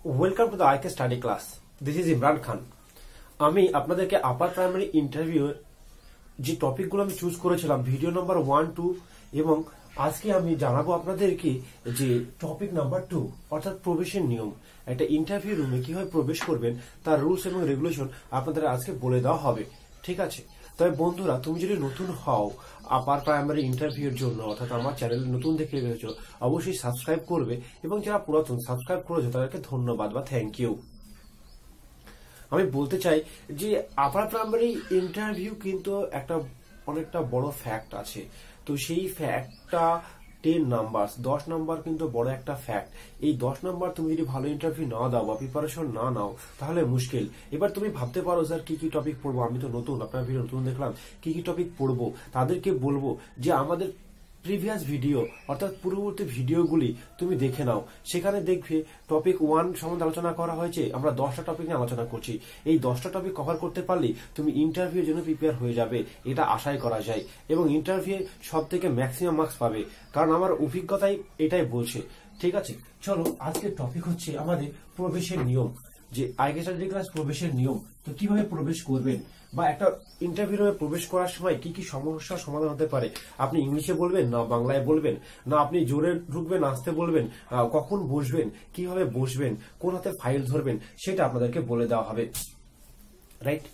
Welcome to the IK study class. This is Imran Khan. আমি আপনাদেরকে upper primary interview যে টপিকগুলো আমি চুজ করেছিলাম ভিডিও নাম্বার 1, 2 এবং আজকে আমি জানাবো আপনাদেরকে যে টপিক নাম্বার 2 অর্থাৎ প্রবেশের নিয়ম। একটা ইন্টারভিউ রুমে কিভাবে প্রবেশ করবেন তার রুলস এবং রেগুলেশন আপনাদের আজকে বলে দেওয়া হবে, ঠিক আছে? তবে বন্ধুরা, তুমি যদি নতুন হও আপার প্রাইমারি ইন্টারভিউর জন্য, অর্থাৎ আমার চ্যানেল নতুন দেখে রয়েছে, অবশ্যই সাবস্ক্রাইব করবে এবং যারা পুরাতন সাবস্ক্রাইব করেছে তাদেরকে ধন্যবাদ বা থ্যাংক ইউ। আমি বলতে চাই যে আপার প্রাইমারি ইন্টারভিউ কিন্তু অনেকটা বড় ফ্যাক্ট আছে। তো সেই ফ্যাক্টটা 10 নাম্বার 10 নাম্বার কিন্তু বড় একটা ফ্যাক্ট। এই 10 নাম্বার তুমি যদি ভালো ইন্টারভিউ না দাও বা প্রিপারেশন না নাও তাহলে মুশকিল। এবার তুমি ভাবতে পারো স্যার কি কি টপিক পড়বো, আমি তো নতুন, আপনার ভিডিও নতুন দেখলাম, কি কি টপিক পড়বো। তাদেরকে বলবো যে আমাদের প্রিভিয়াস ভিডিও অর্থাৎ পূর্ববর্তী ভিডিওগুলি তুমি দেখে নাও। সেখানে দেখবে টপিক 1 সম্বন্ধে আলোচনা করা হয়েছে, আমরা 10টা টপিক নিয়ে আলোচনা করছি। এই 10টা টপিক কভার করতে পারলে তুমি ইন্টারভিউর জন্য প্রিপেয়ার হয়ে যাবে, এটা আশাই করা যায়। এবং ইন্টারভিউ সব থেকে ম্যাক্সিমাম মার্কস পাবে, কারণ আমার অভিজ্ঞতাই এটাই বলছে, ঠিক আছে? চলো, আজকের টপিক হচ্ছে আমাদের প্রবেশের নিয়ম। যে আইকে স্টাডি ক্লাস প্রবেশের নিয়ম, তো কিভাবে প্রবেশ করবেন বা একটা ইন্টারভিউ রুমে প্রবেশ করার সময় কি কি সমস্যার সমাধান হতে পারে। আপনি ইংলিশে বলবেন না বাংলায় বলবেন, না আপনি জোরে ঢুকবেন আসতে বলবেন, কখন বসবেন, কিভাবে বসবেন, কোন হাতে ফাইল ধরবেন, সেটা আপনাদেরকে বলে দেওয়া হবে, রাইট?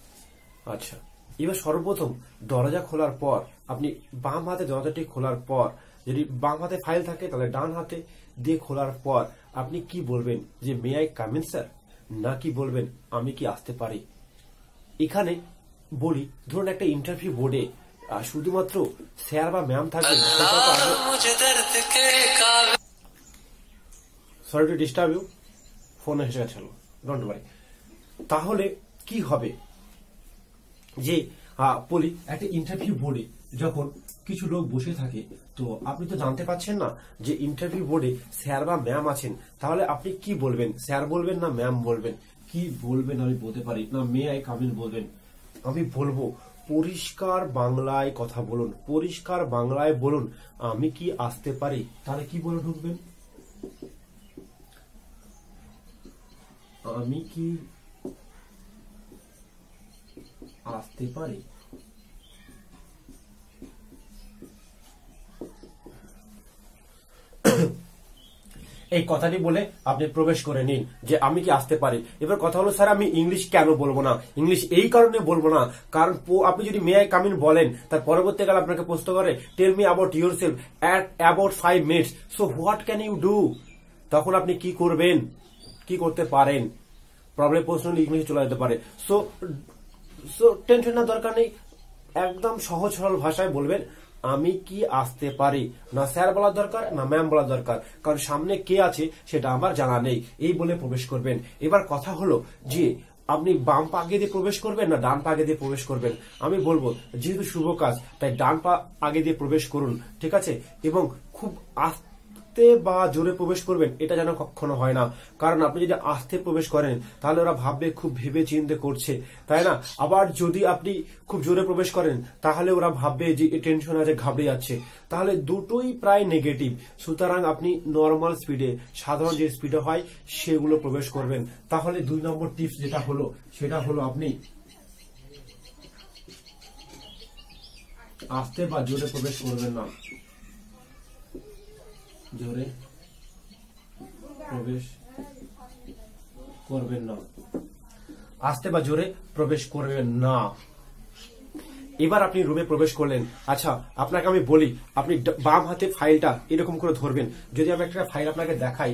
আচ্ছা, এবার সর্বপ্রথম দরজা খোলার পর আপনি বাম হাতে দরজাটি খোলার পর যদি বাম হাতে ফাইল থাকে তাহলে ডান হাতে দিয়ে খোলার পর আপনি কি বলবেন যে may I come in sir, না কি বলবেন আমি কি আসতে পারি। এখানে বলি, ধরুন একটা ইন্টারভিউ বোর্ডে শুধুমাত্র স্যার বা ম্যাম থাকবে, sorry to disturb you, phone এসে গেছিল, ডোন্ট ওয়ারি। তাহলে কি হবে যে বলি একটা ইন্টারভিউ বোর্ডে যখন কিছু লোক বসে থাকে, তো আপনি তো জানতে পারছেন না যে ইন্টারভিউ বোর্ডে স্যার বা ম্যাম আছেন, তাহলে আপনি কি বলবেন? স্যার বলবেন না ম্যাম বলবেন? কি বলবেন আমি বলতে পারি না, মে আই কাম ইন বলবেন? আমি বলবো পরিষ্কার বাংলায় কথা বলুন, পরিষ্কার বাংলায় বলুন আমি কি আসতে পারি। তাহলে কি বলে ঢুকবেন? আমি কি আসতে পারি। এই কথাটি বলে আপনি প্রবেশ করে নিন যে আমি কি আসতে পারি। এবার কথা হলো, স্যার আমি ইংলিশ কেন বলবো না? ইংলিশ এই কারণে বলবো না, কারণ আপনি যদি মে আই কাম ইন বলেন তার পরবর্তীকালে আপনাকে প্রশ্ন করে tell me about yourself at about 5 minutes, so what can you do. তখন আপনি কি করবেন, কি করতে পারেন? প্রবলেম প্রশ্ন ইংলিশে চলে যেতে পারে। সো টেনশন না দরকার নেই, একদম সহজ সরল ভাষায় বলবেন আমি কি আসতে পারি। না স্যার বলার দরকার না ম্যাম বলার দরকার, কারণ সামনে কে আছে সেটা আমার জানা নেই, এই বলে প্রবেশ করবেন। এবার কথা হলো যে আপনি বাম পা আগে দিয়ে প্রবেশ করবেন না ডান পা আগে দিয়ে প্রবেশ করবেন। আমি বলবো যেহেতু শুভ কাজ তাই ডান পা আগে দিয়ে প্রবেশ করুন, ঠিক আছে? এবং খুব আস্তে বা জোরে প্রবেশ করবেন এটা যেন কখনো হয় না, কারণ আপনি যদি আস্তে প্রবেশ করেন তাহলে ওরা ভাববে খুব ভেবে চিন্তে করছে, তাই না? আবার যদি আপনি খুব জোরে প্রবেশ করেন তাহলে ওরা ভাববে যে টেনশন আছে, ঘাবড়ে যাচ্ছে। তাহলে দুটোই প্রায় নেগেটিভ। সুতরাং আপনি নর্মাল স্পিডে, সাধারণ যে স্পিডে হয় সেগুলো প্রবেশ করবেন। তাহলে 2 নম্বর টিপস যেটা হলো সেটা হলো আপনি আস্তে বা জোরে প্রবেশ করবেন না, জোরে প্রবেশ করবেন না, আস্তে বা জোরে প্রবেশ করবেন না। এবার আপনি রুমে প্রবেশ করলেন। আচ্ছা, আপনাকে আমি বলি আপনি বাম হাতে ফাইলটা এরকম করে ধরবেন। যদি আমি একটা ফাইল আপনাকে দেখাই,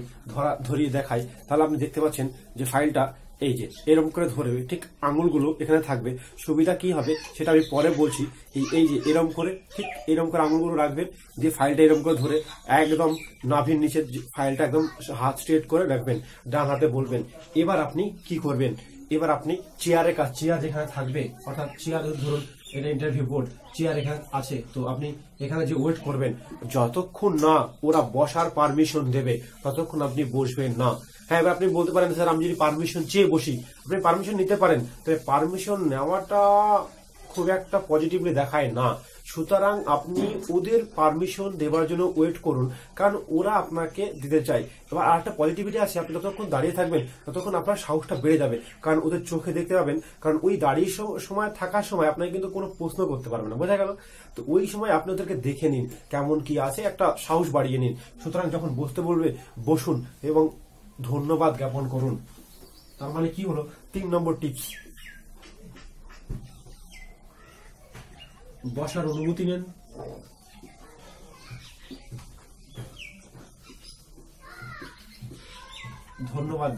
ধরিয়ে দেখাই, তাহলে আপনি দেখতে পাচ্ছেন যে ফাইলটা এই যে এরকম করে ধরবে, ঠিক আঙুলগুলো এখানে থাকবে। সুবিধা কি হবে সেটা আমি পরে বলছি। এই যে এরকম করে, ঠিক এরকম করে আঙুলগুলো রাখবেন, দিয়ে ফাইলটা এরকম করে ধরে একদম নাভির নিচে ফাইলটা একদম হাত স্ট্রেট করে রাখবেন, ডান হাতে বলবেন। এবার আপনি কি করবেন? এবার আপনি চেয়ার যেখানে থাকবে, অর্থাৎ চেয়ার ধরুন এটা ইন্টারভিউ বোর্ড, চেয়ার এখানে আছে, তো আপনি এখানে যে ওয়েট করবেন, যতক্ষণ না ওরা বসার পারমিশন দেবে ততক্ষণ আপনি বসবেন না। হ্যাঁ, এবার আপনি বলতে পারেন স্যার আমি যদি পারমিশন চেয়ে বসি, আপনি পারমিশন নিতে পারেন, তবে পারমিশন নেওয়াটা খুব একটা পজিটিভলি দেখায় না। সুতরাং আপনি ওদের পারমিশন দেওয়ার জন্য ওয়েট করুন, কারণ ওরা আপনাকে দিতে চায়। এবার আর একটা পজিটিভিটি আছে, আপনি যতক্ষণ দাঁড়িয়ে থাকবেন ততক্ষণ আপনার সাহসটা বেড়ে যাবে, কারণ ওদের চোখে দেখতে পাবেন। কারণ ওই দাঁড়িয়ে সময় থাকার সময় আপনাকে কিন্তু কোনো প্রশ্ন করতে পারবে না, বোঝা গেল? তো ওই সময় আপনি ওদেরকে দেখে নিন কেমন কি আছে, একটা সাহস বাড়িয়ে নিন। সুতরাং যখন বসতে বলবে বসুন এবং ধন্যবাদ জ্ঞাপন করুন। তার মানে কি হলো, 3 নম্বর টিপস, বসার অনুমতি নেন, ধন্যবাদ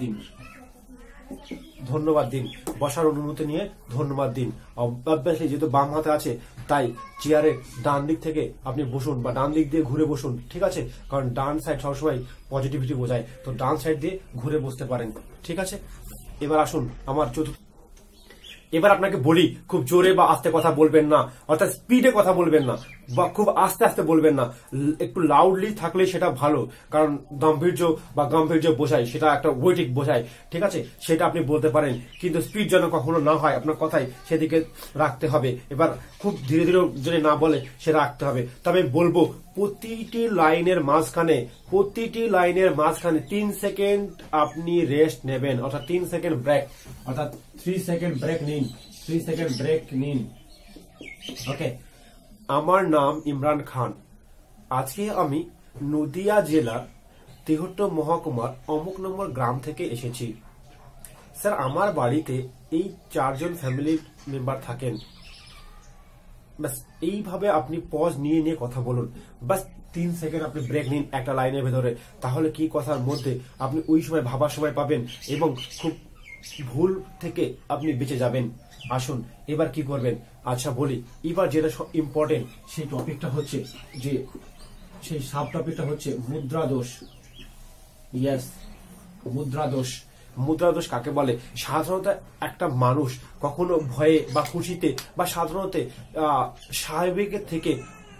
দিন, বসার অনুমতি নিয়ে ধন্যবাদ দিন। অবভিয়াসলি যেহেতু বাম হাতে আছে তাই চেয়ারে ডান দিক থেকে আপনি বসুন বা ডান দিক দিয়ে ঘুরে বসুন, ঠিক আছে? কারণ ডান সাইড সবসময় পজিটিভিটি বোঝায়, তো ডান সাইড দিয়ে ঘুরে বসতে পারেন, ঠিক আছে? এবার আসুন আমার এবার আপনাকে বলি, খুব জোরে বা আস্তে কথা বলবেন না, অর্থাৎ স্পিডে কথা বলবেন না বা খুব আস্তে আস্তে বলবেন না, একটু লাউডলি থাকলে সেটা ভালো, কারণ গাম্ভীর্য বোঝায়, সেটা একটা ওয়েটিক বোঝায়, ঠিক আছে? সেটা আপনি বলতে পারেন, কিন্তু স্পিড যেন কখনো না হয়, আপনার কথাই সেদিকে রাখতে হবে। এবার খুব ধীরে ধীরে যদি না বলে সে রাখতে হবে। তবে বলবো প্রতিটি লাইনের মাঝখানে 3 সেকেন্ড আপনি রেস্ট নেবেন, অর্থাৎ 3 সেকেন্ড ব্রেক, অর্থাৎ 3 সেকেন্ড ব্রেক নিন। ওকে, আমার নাম ইমরান খান। আজকে আমি নদিয়া জেলার তেহট্ট মহকুমার অমুক নম্বর গ্রাম থেকে এসেছি। স্যার, আমার বাড়িতে এই 4 জন ফ্যামিলি মেম্বার থাকেন। বাস এইভাবে আপনি পজ নিয়ে কথা বলুন, বাস 3 সেকেন্ড আপনি ব্রেক নিন একটা লাইনের ভেতরে, তাহলে কি কথার মধ্যে আপনি ওই সময় ভাবার সময় পাবেন এবং খুব ভুল থেকে আপনি বেঁচে যাবেন। আসুন এবার কি করবেন, আচ্ছা বলি। এবার যেটা ইম্পর্টেন্ট সেই সাব টপিকটা হচ্ছে মুদ্রা দোষ। ইয়েস, মুদ্রা দোষ কাকে বলে? সাধারণত একটা মানুষ কখনো ভয়ে বা খুশিতে বা সাধারণত স্বাভাবিকের থেকে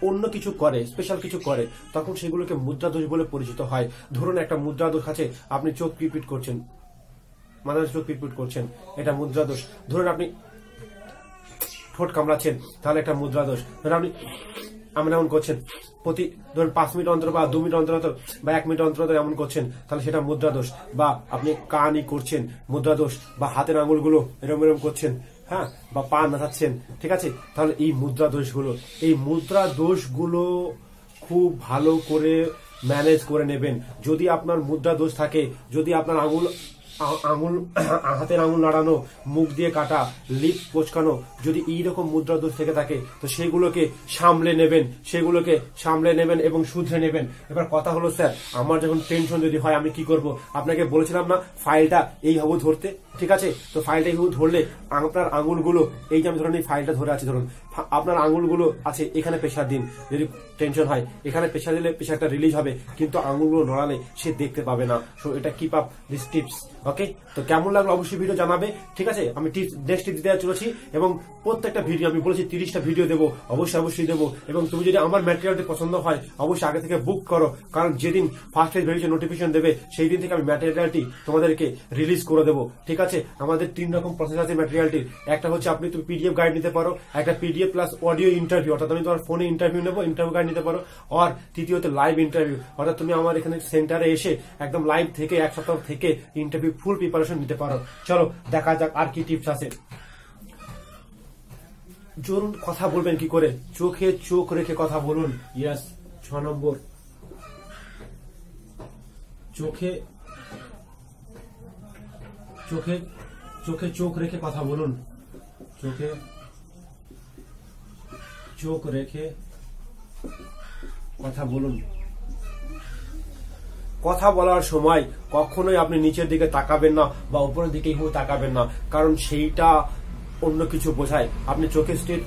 অন্য কিছু করে, স্পেশাল কিছু করে, তখন সেগুলোকে মুদ্রা দোষ বলে পরিচিত হয়। ধরুন একটা মুদ্রা দোষ আছে, আপনি চোখ পিটপিট করছেন, এটা মুদ্রা দোষ। ধরুন আপনি ঠোঁট কামড়াচ্ছেন, তাহলে একটা মুদ্রা দোষ। ধরুন আপনি এমন করছেন, ধরুন 5 মিনিট অন্তর বা 2 মিনিট অন্তর বা 1 মিনিট অন্তর এমন করছেন, তাহলে সেটা মুদ্রা দোষ। বা আপনি কানই করছেন, মুদ্রা দোষ। বা হাতের আঙুলগুলো এরম করছেন, হ্যাঁ, বা পা নাচাচ্ছেন, ঠিক আছে? তাহলে এই মুদ্রা দোষগুলো খুব ভালো করে ম্যানেজ করে নেবেন। যদি আপনার মুদ্রা দোষ থাকে, যদি আপনার হাতের আঙুল নাড়ানো, মুখ দিয়ে কাটা, লিপ কোচকানো, যদি এইরকম মুদ্রা দোষ থেকে থাকে, তো সেগুলোকে সামলে নেবেন এবং শুধরে নেবেন। এবার কথা হলো, স্যার আমার যখন টেনশন যদি হয় আমি কি করব? আপনাকে বলেছিলাম না ফাইলটা এইভাবে ধরতে, ঠিক আছে? তো ফাইলটা এইভাবে ধরলে আপনার আঙুলগুলো, এই যে আমি ধরুন এই ফাইলটা ধরে আছি, ধরুন আপনার আঙুলগুলো আছে, এখানে প্রেসার দিন। যদি টেনশন হয় এখানে প্রেসার দিলে প্রেসারটা রিলিজ হবে, কিন্তু আঙুলগুলো নড়ালে সে দেখতে পাবে না। সো এটা কিপ আপ দিস টিপস। ওকে, তো কেমন লাগলো অবশ্যই ভিডিও জানাবে, ঠিক আছে? আমি নেক্সট টিপস দিতে চলেছি এবং প্রত্যেকটা ভিডিও আমি বলেছি 30টা ভিডিও দেবো, অবশ্যই দেবো। এবং তুমি যদি আমার ম্যাটেরিয়ালটি পছন্দ হয় অবশ্যই আগে থেকে বুক করো, কারণ যেদিন ফার্স্ট পেজ বেরিয়েছে নোটিফিকেশন দেবে সেই দিন থেকে আমি ম্যাটেরিয়ালটি তোমাদেরকে রিলিজ করে দেবো, ঠিক আছে? আমাদের 3 রকম প্রসেস আছে ম্যাটেরিয়ালটির। একটা হচ্ছে তুমি পিডিএফ গাইড নিতে পারো, একটা পিডিএফ প্লাস অডিও ইন্টারভিউ, অর্থাৎ আমি তোমার ফোনে ইন্টারভিউ নেবো, ইন্টারভিউ গাইড নিতে পারো। আর তৃতীয়ত লাইভ ইন্টারভিউ, অর্থাৎ তুমি আমার এখানে সেন্টারে এসে একদম লাইভ থেকে 1 সপ্তাহ থেকে ইন্টারভিউ ফুল প্রিপারেশন নিতে পারো। চলো দেখা যাক আর কি টিপস আছে। জরুর কথা বলবেন কি করে? চোখে চোখ রেখে কথা বলুন। ইয়েস, 6 নম্বর, চোখে চোখ রেখে কথা বলুন। চোখ রেখে কথা বলুন। কথা বলার সময় কখনোই আপনি নিচের দিকে তাকাবেন না বা উপরের দিকে তাকাবেন না, কারণ সেইটা অন্য কিছু বোঝায়। আপনি চোখে স্ট্রেট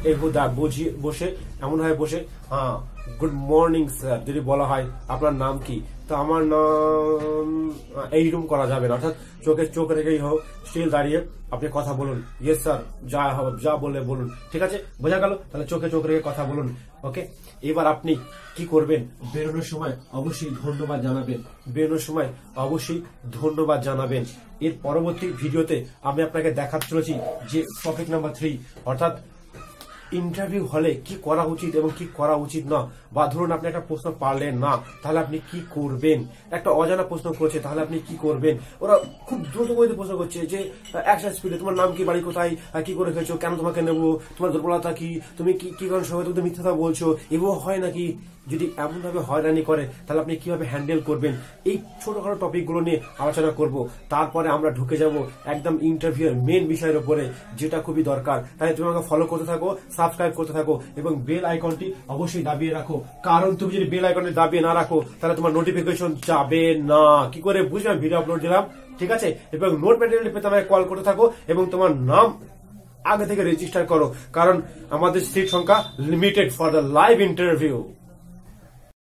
বসে এমন হয় বসে, হ্যাঁ গুড মর্নিং স্যার যদি বলা হয় আপনার নাম কি, তো আমার নাম, এইরকম করা যাবে না। অর্থাৎ চোখ রেখেই হোক, স্টিল দাঁড়িয়ে আপনি কথা বলুন। ইয়েস স্যার, যা বললে বলুন, ঠিক আছে? বোঝা গেল? তাহলে চোখে চোখ রেখে কথা বলুন। ওকে, এবার আপনি কি করবেন? বেরোনোর সময় অবশ্যই ধন্যবাদ জানাবেন। এর পরবর্তী ভিডিওতে আমি আপনাকে দেখাতে চলেছি যে টপিক নাম্বার 3, অর্থাৎ ইন্টারভিউ হলে কি করা উচিত এবং কি করা উচিত না, বা ধরুন আপনি একটা প্রশ্ন পারলেন না, তাহলে আপনি কি করবেন। একটা অজানা প্রশ্ন করছে, তাহলে আপনি কি করবেন। ওরা খুব দ্রুত গতিতে প্রশ্ন করছে যে একটা স্পিডে, তোমার নাম কি, বাড়ি কোথায়, কি করে খেয়েছো, কেন তোমাকে নেবো, তোমার দুর্বলতা কি, তুমি কি কারণ সময় তুমি মিথ্যা কথা বলছো, এগুলো হয় নাকি। যদি এমন ভাবে হয়রানি করে তাহলে আপনি কিভাবে হ্যান্ডেল করবেন, এই ছোটখাটো টপিক গুলো নিয়ে আলোচনা করব। তারপরে আমরা ঢুকে যাব একদম ইন্টারভিউর মেন বিষয়ের উপরে, যেটা খুবই দরকার। তাই তুমি আমাকে ফলো করতে থাকো, সাবস্ক্রাইব করতে থাকো এবং বেল আইকনটি অবশ্যই দাবিয়ে রাখো, কারণ তুমি যদি বেল আইকনটি দাবিয়ে না রাখো তাহলে তোমার নোটিফিকেশন যাবে না। কি করে বুঝবে আমি ভিডিও আপলোড দিলাম, ঠিক আছে। এবং নোট ম্যাটেরিয়াল পেতে আমাকে কল করতে থাকো এবং তোমার নাম আগে থেকে রেজিস্টার করো, কারণ আমাদের সিট সংখ্যা limited for the live interview.